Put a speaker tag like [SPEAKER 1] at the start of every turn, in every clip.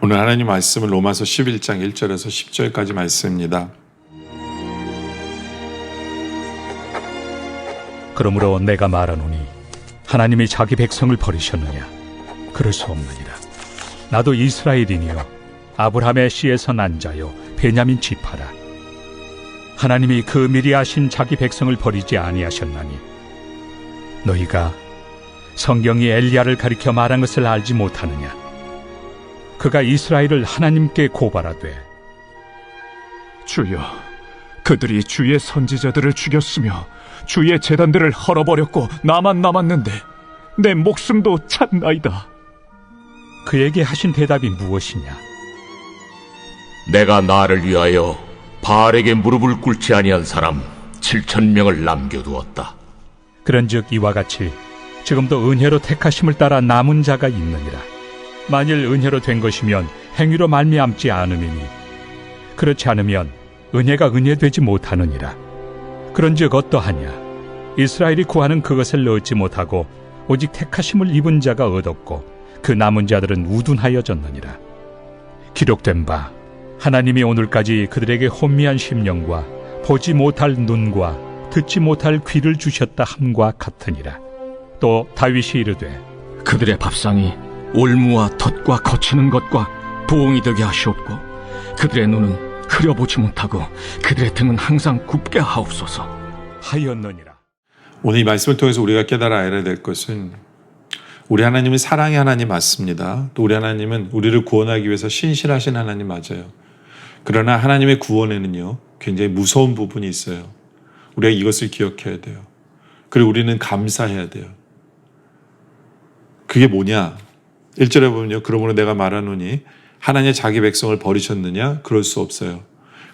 [SPEAKER 1] 오늘 하나님 말씀은 로마서 11장 1절에서 10절까지 말씀입니다.
[SPEAKER 2] 그러므로 내가 말하노니 하나님이 자기 백성을 버리셨느냐? 그럴 수 없느니라. 나도 이스라엘이니요 아브라함의 씨에서 난 자요 베냐민 지파라. 하나님이 그 미리 아신 자기 백성을 버리지 아니하셨나니 너희가 성경이 엘리야를 가리켜 말한 것을 알지 못하느냐? 그가 이스라엘을 하나님께 고발하되
[SPEAKER 3] 주여, 그들이 주의 선지자들을 죽였으며 주의 제단들을 헐어버렸고 나만 남았는데 내 목숨도 찼나이다.
[SPEAKER 2] 그에게 하신 대답이 무엇이냐?
[SPEAKER 4] 내가 나를 위하여 바알에게 무릎을 꿇지 아니한 사람 7,000명을 남겨두었다.
[SPEAKER 2] 그런즉 이와 같이 지금도 은혜로 택하심을 따라 남은 자가 있느니라. 만일 은혜로 된 것이면 행위로 말미암지 않음이니 그렇지 않으면 은혜가 은혜되지 못하느니라. 그런즉 어떠하냐? 이스라엘이 구하는 그것을 얻지 못하고 오직 택하심을 입은 자가 얻었고 그 남은 자들은 우둔하여졌느니라. 기록된 바 하나님이 오늘까지 그들에게 혼미한 심령과 보지 못할 눈과 듣지 못할 귀를 주셨다 함과 같으니라. 또 다윗이 이르되
[SPEAKER 3] 그들의 밥상이 올무와 덫과 거치는 것과 부엉이 되게 하시옵고 그들의 눈은 흐려보지 못하고 그들의 등은 항상 굽게 하옵소서
[SPEAKER 2] 하였느니라.
[SPEAKER 1] 오늘 이 말씀을 통해서 우리가 깨달아 알아야 될 것은 우리 하나님은 사랑의 하나님 맞습니다. 또 우리 하나님은 우리를 구원하기 위해서 신실하신 하나님 맞아요. 그러나 하나님의 구원에는요 굉장히 무서운 부분이 있어요. 우리가 이것을 기억해야 돼요. 그리고 우리는 감사해야 돼요. 그게 뭐냐? 1절에 보면요, 그러므로 내가 말하노니 하나님의 자기 백성을 버리셨느냐? 그럴 수 없어요.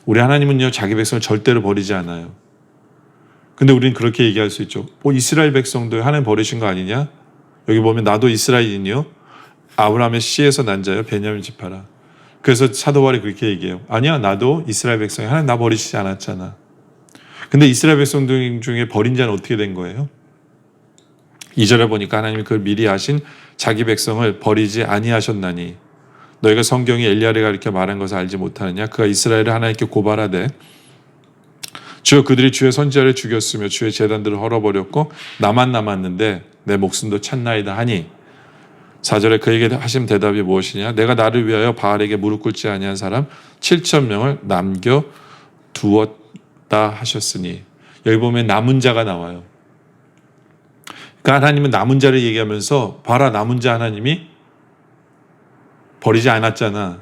[SPEAKER 1] 우리 하나님은요 자기 백성을 절대로 버리지 않아요. 근데 우리는 그렇게 얘기할 수 있죠. 이스라엘 백성도 하나님 버리신 거 아니냐? 여기 보면 나도 이스라엘인이요 아브라함의 씨에서 난 자요 베냐민 지파라. 그래서 사도 바울이 그렇게 얘기해요. 아니야, 나도 이스라엘 백성이 하나님 나 버리시지 않았잖아. 근데 이스라엘 백성들 중에 버린 자는 어떻게 된 거예요? 2절에 보니까 하나님이 그걸 미리 아신 자기 백성을 버리지 아니하셨나니 너희가 성경이 엘리야를 가리켜 말한 것을 알지 못하느냐? 그가 이스라엘을 하나님께 고발하되 주여, 그들이 주의 선지자를 죽였으며 주의 제단들을 헐어버렸고 나만 남았는데 내 목숨도 찼나이다 하니 4절에 그에게 하신 대답이 무엇이냐? 내가 나를 위하여 바알에게 무릎 꿇지 아니한 사람 7,000명을 남겨두었다 하셨으니 여기 보면 남은 자가 나와요. 그러니까 하나님은 남은 자를 얘기하면서 봐라, 남은 자 하나님이 버리지 않았잖아.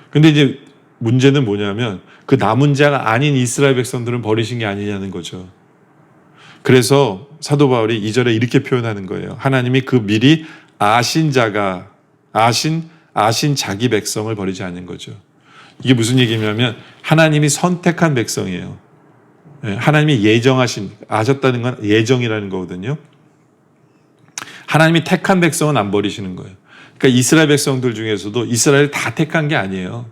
[SPEAKER 1] 근데 이제 문제는 뭐냐면 그 남은 자가 아닌 이스라엘 백성들은 버리신 게 아니냐는 거죠. 그래서 사도 바울이 2절에 이렇게 표현하는 거예요. 하나님이 그 미리 아신 자가 아신 자기 백성을 버리지 않는 거죠. 이게 무슨 얘기냐면 하나님이 선택한 백성이에요. 하나님이 예정하신, 아셨다는 건 예정이라는 거거든요. 하나님이 택한 백성은 안 버리시는 거예요. 그러니까 이스라엘 백성들 중에서도 이스라엘 다 택한 게 아니에요.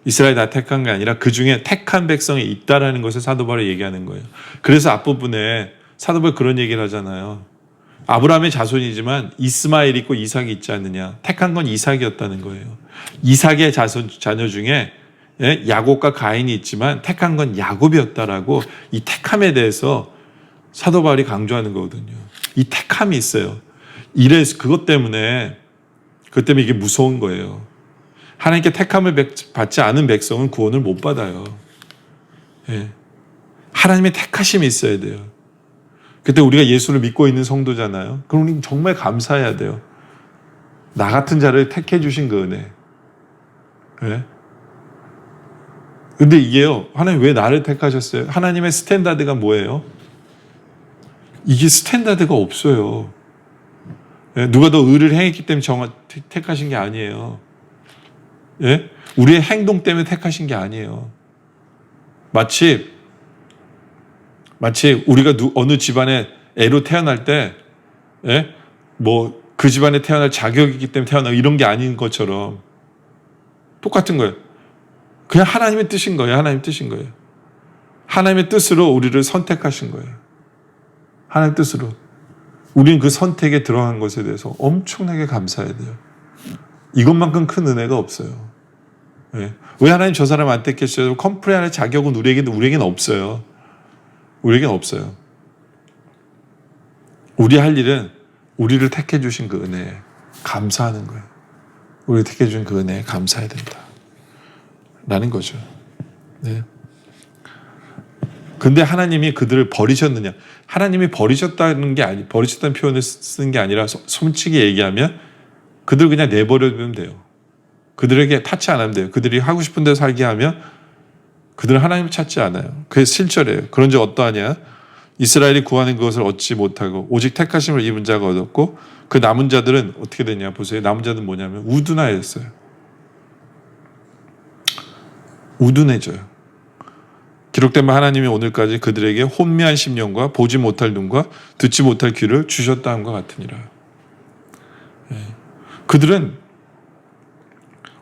[SPEAKER 1] 이스라엘 다 택한 게 아니라 그 중에 택한 백성이 있다라는 것을 사도 바울이 얘기하는 거예요. 그래서 앞부분에 사도 바울이 그런 얘기를 하잖아요. 아브라함의 자손이지만 이스마엘 있고 이삭이 있지 않느냐. 택한 건 이삭이었다는 거예요. 이삭의 자녀 중에 야곱과 가인이 있지만 택한 건 야곱이었다라고 이 택함에 대해서 사도 바울이 강조하는 거거든요. 이 택함이 있어요. 이래서 그것 때문에 이게 무서운 거예요. 하나님께 택함을 받지 않은 백성은 구원을 못 받아요. 하나님의 택하심이 있어야 돼요. 그때 우리가 예수를 믿고 있는 성도잖아요. 그럼 우리는 정말 감사해야 돼요. 나 같은 자를 택해 주신 그 은혜. 근데 이게요, 하나님 왜 나를 택하셨어요? 하나님의 스탠다드가 뭐예요? 이게 스탠다드가 없어요. 누가 더 의를 행했기 때문에 택하신 게 아니에요. 우리의 행동 때문에 택하신 게 아니에요. 마치 우리가 어느 집안에 애로 태어날 때, 뭐 그 집안에 태어날 자격이 있기 때문에 태어나고 이런 게 아닌 것처럼 똑같은 거예요. 그냥 하나님의 뜻인 거예요. 하나님의 뜻인 거예요. 하나님의 뜻으로 우리를 선택하신 거예요. 하나님의 뜻으로. 우리는 그 선택에 들어간 것에 대해서 엄청나게 감사해야 돼요. 이것만큼 큰 은혜가 없어요. 왜 하나님 저 사람 안 택했어요? 컴플레인할 자격은 우리에게는 없어요. 우리에게는 없어요. 우리 할 일은 우리를 택해 주신 그 은혜에 감사하는 거예요. 우리를 택해 주신 그 은혜에 감사해야 된다. 라는 거죠. 근데 하나님이 그들을 버리셨느냐? 하나님이 버리셨다는 표현을 쓰는 게 아니라 솔직히 얘기하면 그들 그냥 내버려두면 돼요. 그들에게 타치 안 하면 돼요. 그들이 하고 싶은 대로 살게 하면 그들은 하나님을 찾지 않아요. 그게 실절이에요. 그런즉 어떠하냐? 이스라엘이 구하는 것을 얻지 못하고 오직 택하심을 입은 자가 얻었고 그 남은 자들은 어떻게 되냐 보세요. 남은 자들은 뭐냐면 우둔하였어요. 우둔해져요. 기록된 바 하나님이 오늘까지 그들에게 혼미한 심령과 보지 못할 눈과 듣지 못할 귀를 주셨다 함과 같으니라. 그들은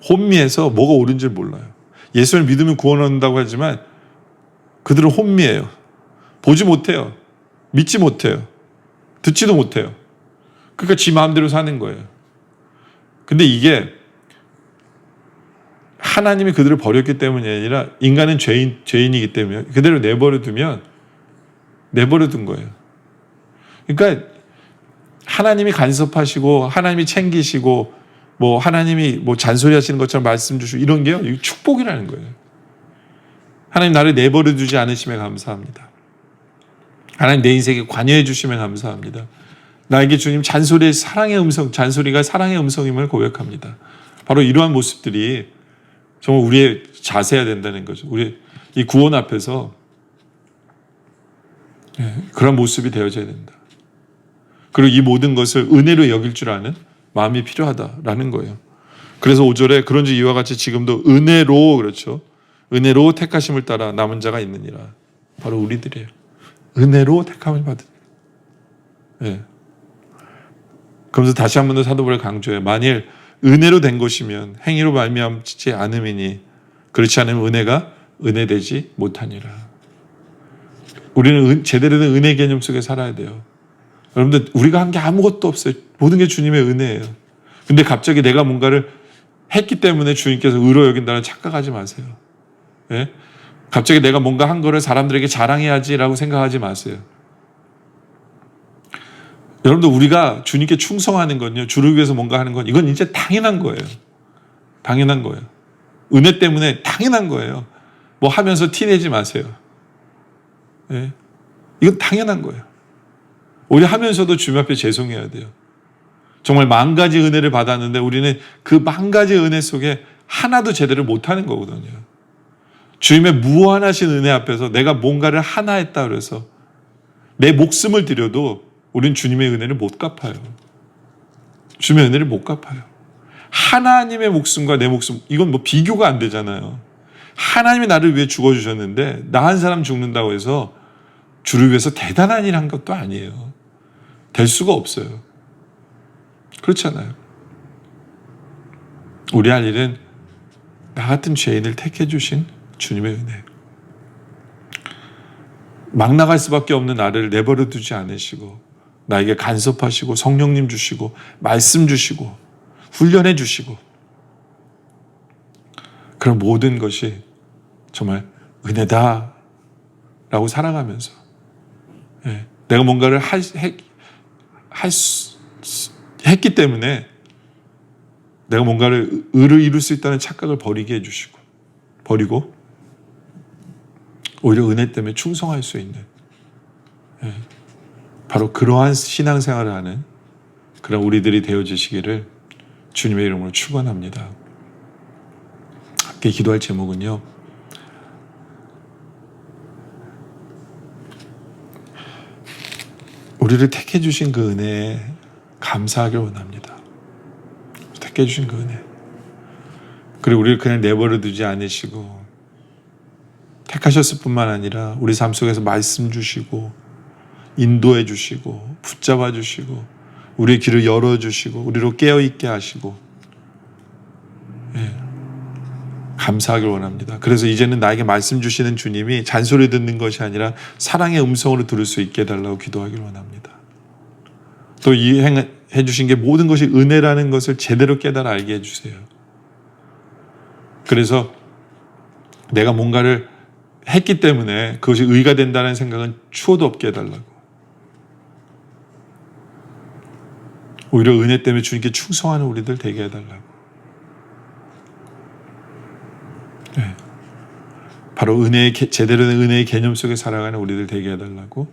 [SPEAKER 1] 혼미해서 뭐가 옳은지 몰라요. 예수를 믿으면 구원 얻는다고 하지만 그들은 혼미해요. 보지 못해요. 믿지 못해요. 듣지도 못해요. 그러니까 지 마음대로 사는 거예요. 근데 이게 하나님이 그들을 버렸기 때문이 아니라 인간은 죄인이기 때문에 그대로 내버려둔 거예요. 그러니까 하나님이 간섭하시고 하나님이 챙기시고 뭐 하나님이 뭐 잔소리 하시는 것처럼 말씀 주시고 이런 게요. 축복이라는 거예요. 하나님 나를 내버려 두지 않으심에 감사합니다. 하나님 내 인생에 관여해 주심에 감사합니다. 나에게 주님 잔소리가 사랑의 음성임을 고백합니다. 바로 이러한 모습들이 정말 우리의 자세해야 된다는 거죠. 우리 이 구원 앞에서 그런 모습이 되어져야 된다. 그리고 이 모든 것을 은혜로 여길 줄 아는 마음이 필요하다라는 거예요. 그래서 5절에 그런즉 이와 같이 지금도 은혜로 그렇죠. 은혜로 택하심을 따라 남은 자가 있느니라. 바로 우리들이에요. 은혜로 택함을 받은. 그러면서 다시 한 번 더 사도 바울이 강조해요. 만일 은혜로 된 것이면 행위로 말미암지 않음이니 그렇지 않으면 은혜가 은혜되지 못하니라. 우리는 제대로 된 은혜 개념 속에 살아야 돼요. 여러분들 우리가 한 게 아무것도 없어요. 모든 게 주님의 은혜예요. 근데 갑자기 내가 뭔가를 했기 때문에 주님께서 의로 여긴다는 착각하지 마세요. 갑자기 내가 뭔가 한 거를 사람들에게 자랑해야지라고 생각하지 마세요. 여러분들 우리가 주님께 충성하는 건요. 주를 위해서 뭔가 하는 건 이건 이제 당연한 거예요. 당연한 거예요. 은혜 때문에 당연한 거예요. 뭐 하면서 티내지 마세요. 이건 당연한 거예요. 우리 하면서도 주님 앞에 죄송해야 돼요. 정말 만 가지 은혜를 받았는데 우리는 그 만 가지 은혜 속에 하나도 제대로 못하는 거거든요. 주님의 무한하신 은혜 앞에서 내가 뭔가를 하나 했다 그래서 내 목숨을 드려도 우린 주님의 은혜를 못 갚아요. 주님의 은혜를 못 갚아요. 하나님의 목숨과 내 목숨, 이건 뭐 비교가 안 되잖아요. 하나님이 나를 위해 죽어주셨는데 나 한 사람 죽는다고 해서 주를 위해서 대단한 일 한 것도 아니에요. 될 수가 없어요. 그렇잖아요. 우리 할 일은 나 같은 죄인을 택해 주신 주님의 은혜. 막 나갈 수밖에 없는 나를 내버려 두지 않으시고 나에게 간섭하시고 성령님 주시고 말씀 주시고 훈련해 주시고 그런 모든 것이 정말 은혜다라고 살아가면서 내가 뭔가를 했기 때문에 내가 뭔가를 의를 이룰 수 있다는 착각을 버리게 해주시고 버리고 오히려 은혜 때문에 충성할 수 있는 바로 그러한 신앙생활을 하는 그런 우리들이 되어지시기를 주님의 이름으로 축원합니다. 함께 기도할 제목은요. 우리를 택해 주신 그 은혜에 감사하길 원합니다. 택해 주신 그 은혜. 그리고 우리를 그냥 내버려 두지 않으시고 택하셨을 뿐만 아니라 우리 삶 속에서 말씀 주시고 인도해 주시고 붙잡아 주시고 우리의 길을 열어 주시고 우리로 깨어 있게 하시고 감사하길 원합니다. 그래서 이제는 나에게 말씀 주시는 주님이 잔소리 듣는 것이 아니라 사랑의 음성으로 들을 수 있게 해달라고 기도하길 원합니다. 또 이 행해 주신 게 모든 것이 은혜라는 것을 제대로 깨달아 알게 해주세요. 그래서 내가 뭔가를 했기 때문에 그것이 의가 된다는 생각은 추호도 없게 해달라고. 오히려 은혜 때문에 주님께 충성하는 우리들 되게 해달라고. 바로 제대로 된 은혜의 개념 속에 살아가는 우리들 되게 해달라고.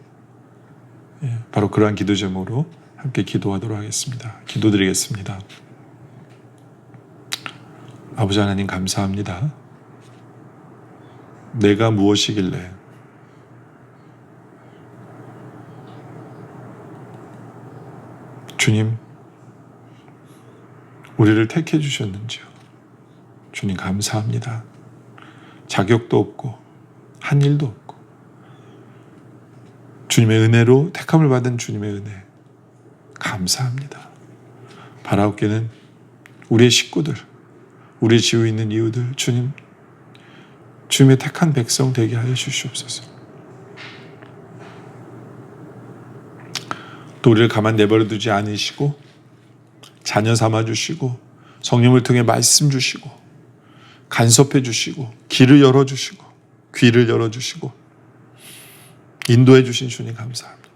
[SPEAKER 1] 바로 그러한 기도 제목으로 함께 기도하도록 하겠습니다. 기도드리겠습니다. 아버지 하나님 감사합니다. 내가 무엇이길래 주님 우리를 택해 주셨는지요. 주님 감사합니다. 자격도 없고 한 일도 없고 주님의 은혜로 택함을 받은 주님의 은혜 감사합니다. 바라옵기는 우리의 식구들, 우리 지위에 있는 이웃들 주님의 택한 백성 되게 하여 주시옵소서. 또 우리를 가만 내버려 두지 않으시고 자녀 삼아 주시고 성령을 통해 말씀 주시고 간섭해 주시고 길을 열어 주시고 귀를 열어 주시고 인도해 주신 주님 감사합니다.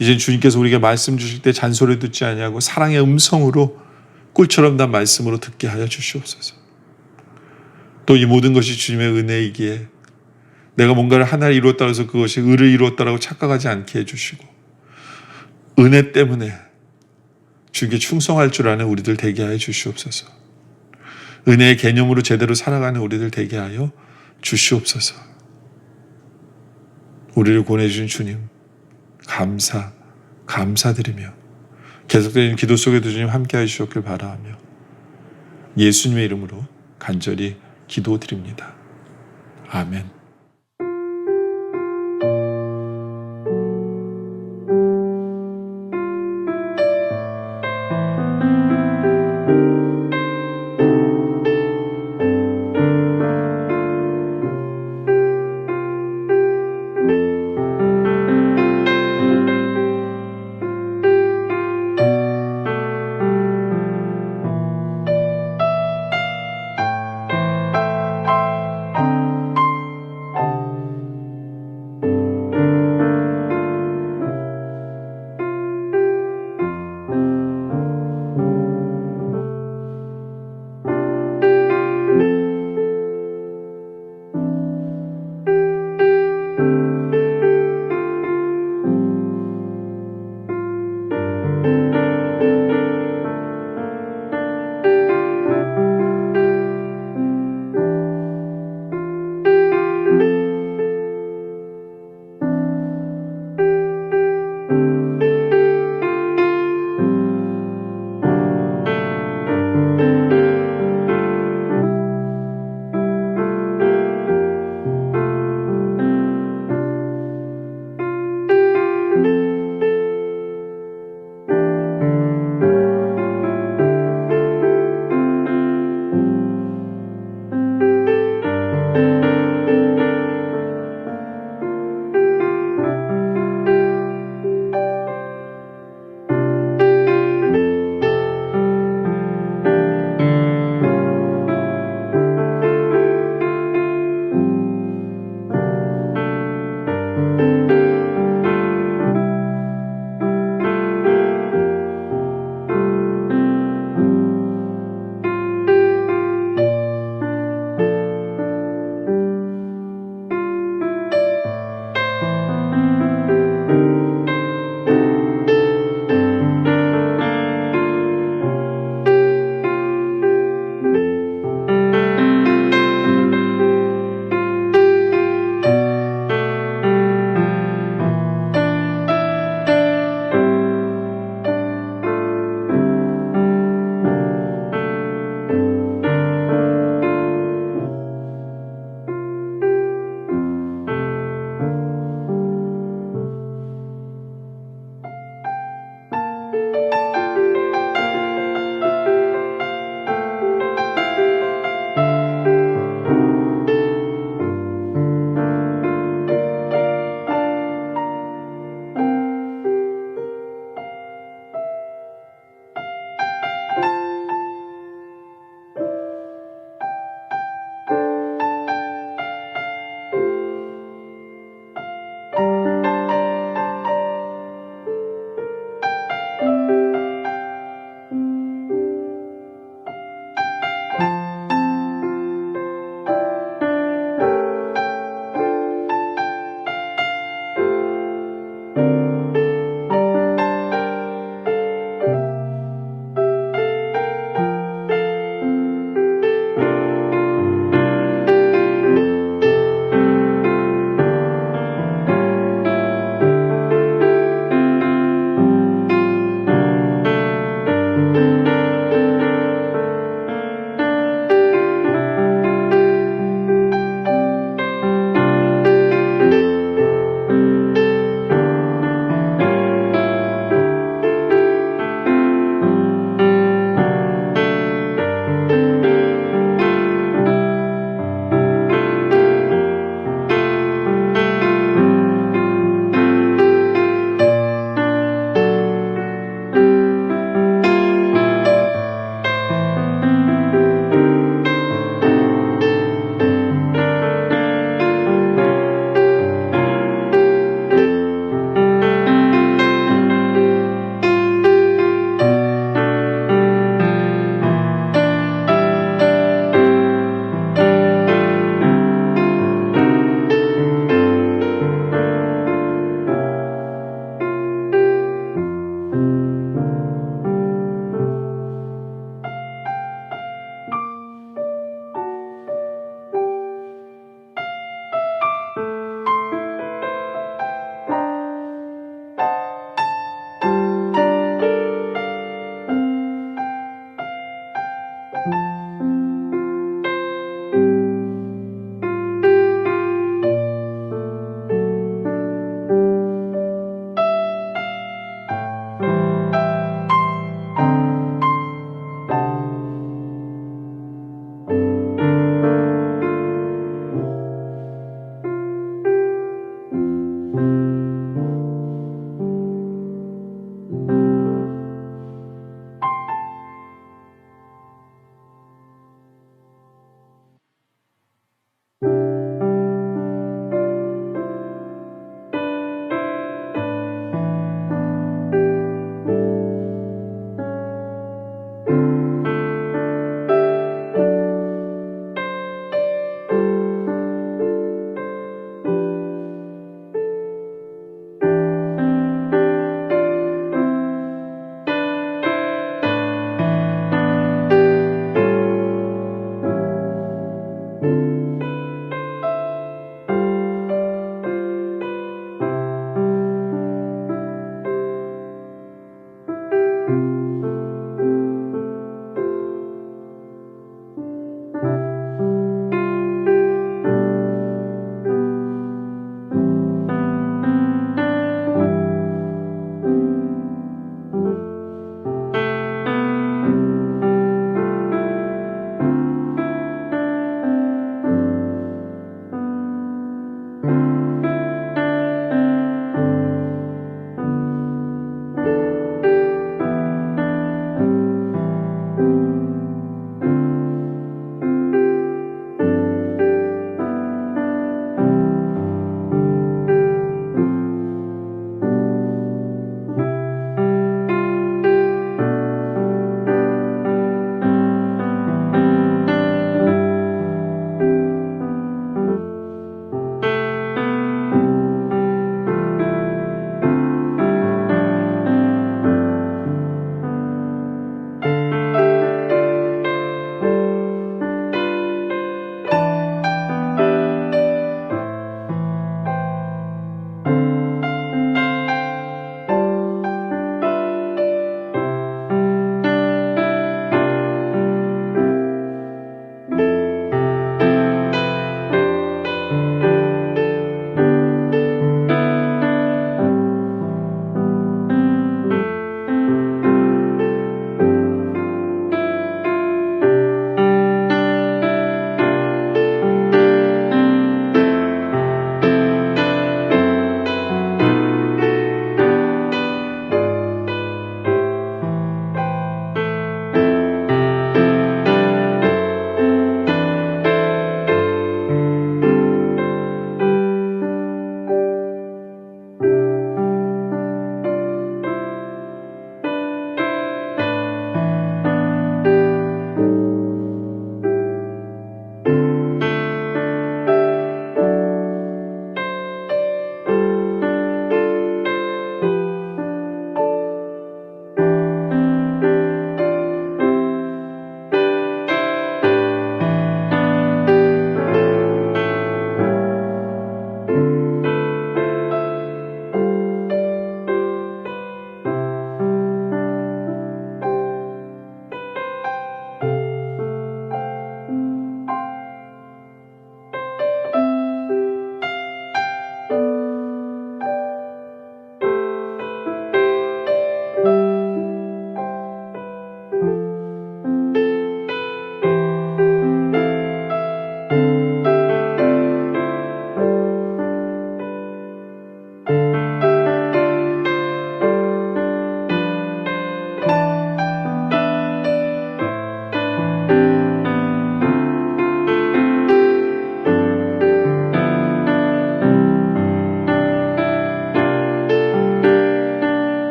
[SPEAKER 1] 이제 주님께서 우리에게 말씀 주실 때 잔소리 듣지 아니하고 사랑의 음성으로 꿀처럼 단 말씀으로 듣게 하여 주시옵소서. 또 이 모든 것이 주님의 은혜이기에 내가 뭔가를 하나를 이루었다고 해서 그것이 의를 이루었다고 착각하지 않게 해주시고 은혜 때문에 주님께 충성할 줄 아는 우리들 되게 하여 주시옵소서. 은혜의 개념으로 제대로 살아가는 우리들 되게 하여 주시옵소서. 우리를 보내주신 주님 감사드리며 계속되는 기도 속에도 주님 함께해 주셨길 바라하며 예수님의 이름으로 간절히 기도드립니다. 아멘.